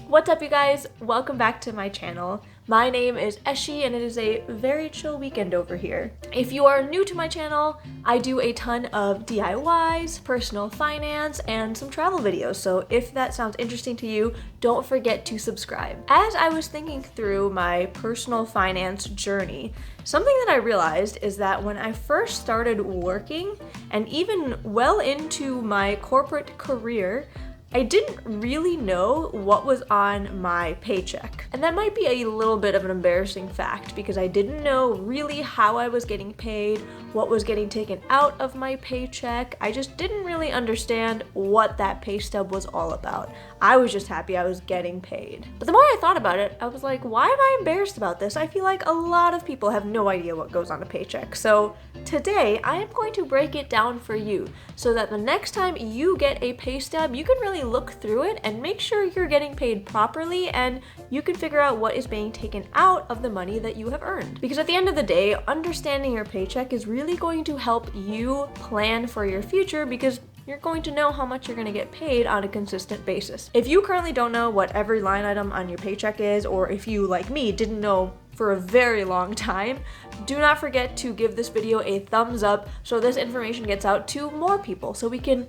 What's up, you guys? Welcome back to my channel. My name is Eshi and it is a very chill weekend over here. If you are new to my channel, I do a ton of DIYs, personal finance, and some travel videos, so if that sounds interesting to you, don't forget to subscribe. As I was thinking through my personal finance journey, something that I realized is that when I first started working, and even well into my corporate career, I didn't really know what was on my paycheck. And that might be a little bit of an embarrassing fact because I didn't know really how I was getting paid, what was getting taken out of my paycheck. I just didn't really understand what that pay stub was all about. I was just happy I was getting paid. But the more I thought about it, I was like, why am I embarrassed about this? I feel like a lot of people have no idea what goes on a paycheck. So today I am going to break it down for you so that the next time you get a pay stub, you can really look through it and make sure you're getting paid properly and you can figure out what is being taken out of the money that you have earned. Because at the end of the day, understanding your paycheck is really going to help you plan for your future because you're going to know how much you're going to get paid on a consistent basis. If you currently don't know what every line item on your paycheck is, or if you, like me, didn't know for a very long time, do not forget to give this video a thumbs up so this information gets out to more people so we can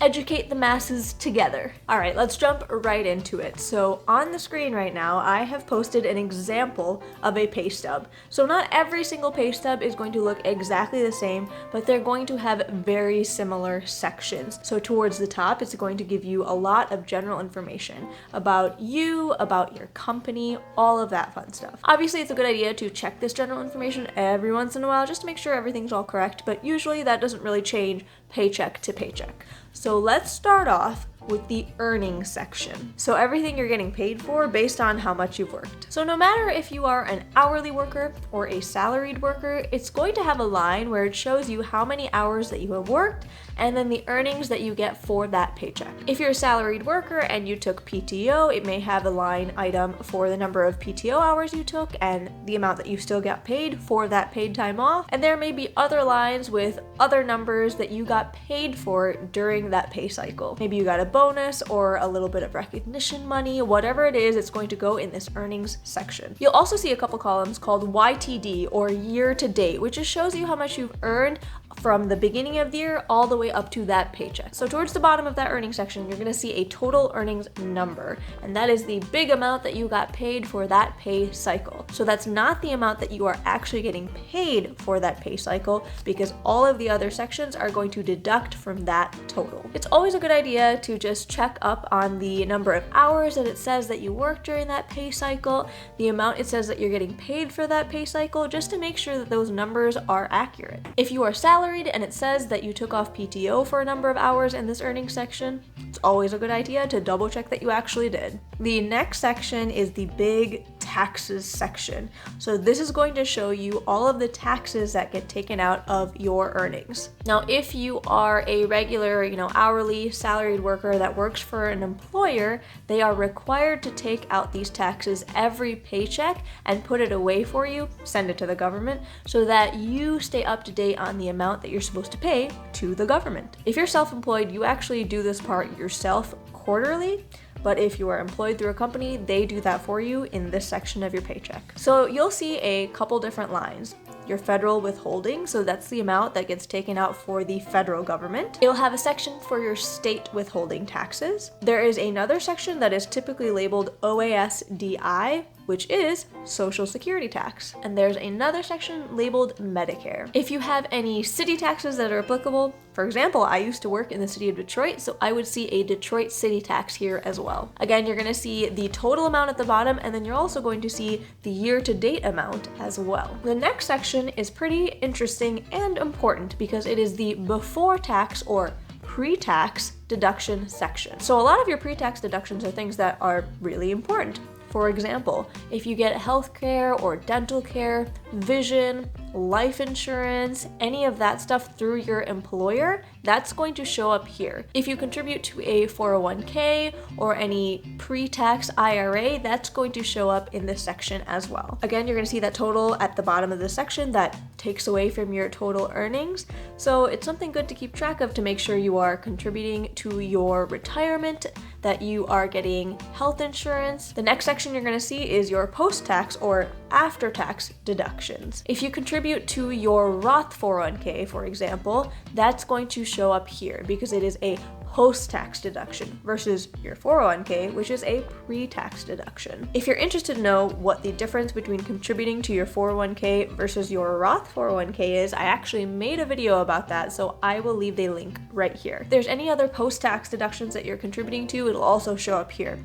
educate the masses together. All right, let's jump right into it. So on the screen right now, I have posted an example of a pay stub. So not every single pay stub is going to look exactly the same, but they're going to have very similar sections. So towards the top, it's going to give you a lot of general information about you, about your company, all of that fun stuff. Obviously, it's a good idea to check this general information every once in a while just to make sure everything's all correct, but usually that doesn't really change paycheck to paycheck. So let's start off with the earnings section. So everything you're getting paid for based on how much you've worked. So no matter if you are an hourly worker or a salaried worker, it's going to have a line where it shows you how many hours that you have worked and then the earnings that you get for that paycheck. If you're a salaried worker and you took PTO, it may have a line item for the number of PTO hours you took and the amount that you still got paid for that paid time off. And there may be other lines with other numbers that you got paid for during that pay cycle. Maybe you got a bonus or a little bit of recognition money, whatever it is, it's going to go in this earnings section. You'll also see a couple columns called YTD or year to date, which just shows you how much you've earned from the beginning of the year all the way up to that paycheck. So towards the bottom of that earnings section, you're gonna see a total earnings number, and that is the big amount that you got paid for that pay cycle. So that's not the amount that you are actually getting paid for that pay cycle because all of the other sections are going to deduct from that total. It's always a good idea to just check up on the number of hours that it says that you worked during that pay cycle, the amount it says that you're getting paid for that pay cycle, just to make sure that those numbers are accurate. If you are salaried and it says that you took off PTO for a number of hours in this earnings section, it's always a good idea to double check that you actually did. The next section is the big taxes section. So this is going to show you all of the taxes that get taken out of your earnings. Now, if you are a regular, hourly salaried worker that works for an employer, they are required to take out these taxes every paycheck and put it away for you, send it to the government, so that you stay up to date on the amount that you're supposed to pay to the government. If you're self-employed, you actually do this part yourself quarterly, but if you are employed through a company, they do that for you in this section of your paycheck. So you'll see a couple different lines. Your federal withholding, so that's the amount that gets taken out for the federal government. It'll have a section for your state withholding taxes. There is another section that is typically labeled OASDI, which is Social Security tax. And there's another section labeled Medicare. If you have any city taxes that are applicable, for example, I used to work in the city of Detroit, so I would see a Detroit city tax here as well. Again, you're gonna see the total amount at the bottom, and then you're also going to see the year-to-date amount as well. The next section is pretty interesting and important because it is the before tax or pre-tax deduction section. So a lot of your pre-tax deductions are things that are really important. For example, if you get healthcare or dental care, vision, life insurance, any of that stuff through your employer, that's going to show up here. If you contribute to a 401k or any pre-tax IRA, that's going to show up in this section as well. Again, you're going to see that total at the bottom of the section that takes away from your total earnings. So it's something good to keep track of to make sure you are contributing to your retirement, that you are getting health insurance. The next section you're going to see is your post-tax or after-tax deductions. If you contribute to your Roth 401k, for example, that's going to show up here because it is a post-tax deduction versus your 401k, which is a pre-tax deduction. If you're interested to know what the difference between contributing to your 401k versus your Roth 401k is, I actually made a video about that, so I will leave the link right here. If there's any other post-tax deductions that you're contributing to, it'll also show up here.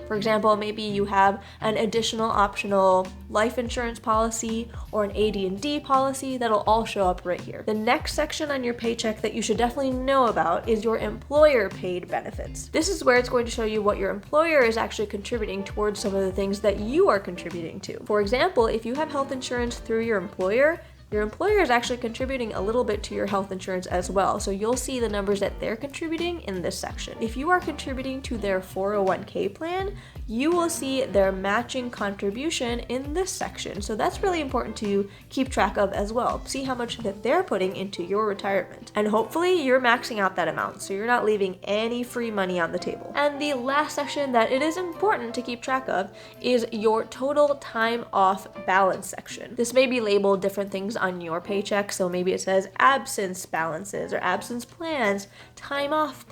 For example, maybe you have an additional optional life insurance policy or an AD&D policy, that'll all show up right here. The next section on your paycheck that you should definitely know about is your employer paid benefits. This is where it's going to show you what your employer is actually contributing towards some of the things that you are contributing to. For example, if you have health insurance through your employer is actually contributing a little bit to your health insurance as well. So you'll see the numbers that they're contributing in this section. If you are contributing to their 401k plan, you will see their matching contribution in this section. So that's really important to keep track of as well. See how much that they're putting into your retirement. And hopefully you're maxing out that amount, so you're not leaving any free money on the table. And the last section that it is important to keep track of is your total time off balance section. This may be labeled different things on your paycheck, so maybe it says absence balances or absence plans, time off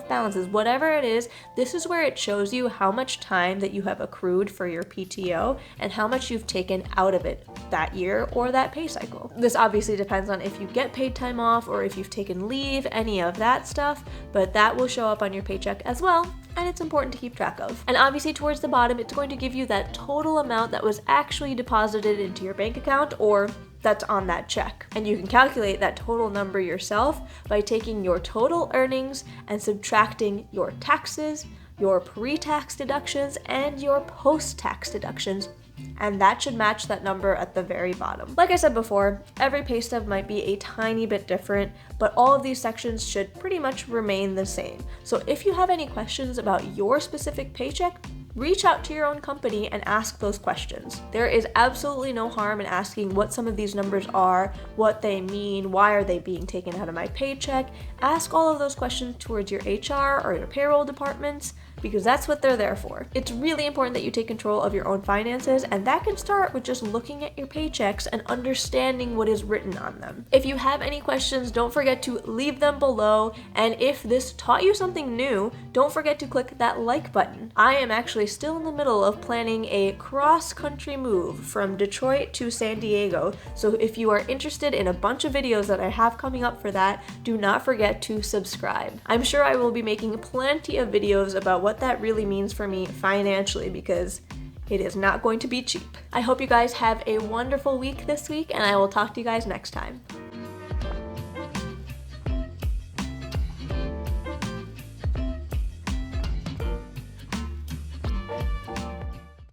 balances, whatever it is. This is where it shows you how much time that you have accrued for your PTO and how much you've taken out of it that year or that pay cycle. This obviously depends on if you get paid time off or if you've taken leave, any of that stuff, but that will show up on your paycheck as well, and it's important to keep track of. And obviously towards the bottom, it's going to give you that total amount that was actually deposited into your bank account or that's on that check. And you can calculate that total number yourself by taking your total earnings and subtracting your taxes, your pre-tax deductions, and your post-tax deductions. And that should match that number at the very bottom. Like I said before, every pay stub might be a tiny bit different, but all of these sections should pretty much remain the same. So if you have any questions about your specific paycheck, reach out to your own company and ask those questions. There is absolutely no harm in asking what some of these numbers are, what they mean, why are they being taken out of my paycheck. Ask all of those questions towards your HR or your payroll departments, because that's what they're there for. It's really important that you take control of your own finances, and that can start with just looking at your paychecks and understanding what is written on them. If you have any questions, don't forget to leave them below, and if this taught you something new, don't forget to click that like button. I am actually still in the middle of planning a cross-country move from Detroit to San Diego, so if you are interested in a bunch of videos that I have coming up for that, do not forget to subscribe. I'm sure I will be making plenty of videos about what that really means for me financially, because it is not going to be cheap. I hope you guys have a wonderful week this week, and I will talk to you guys next time.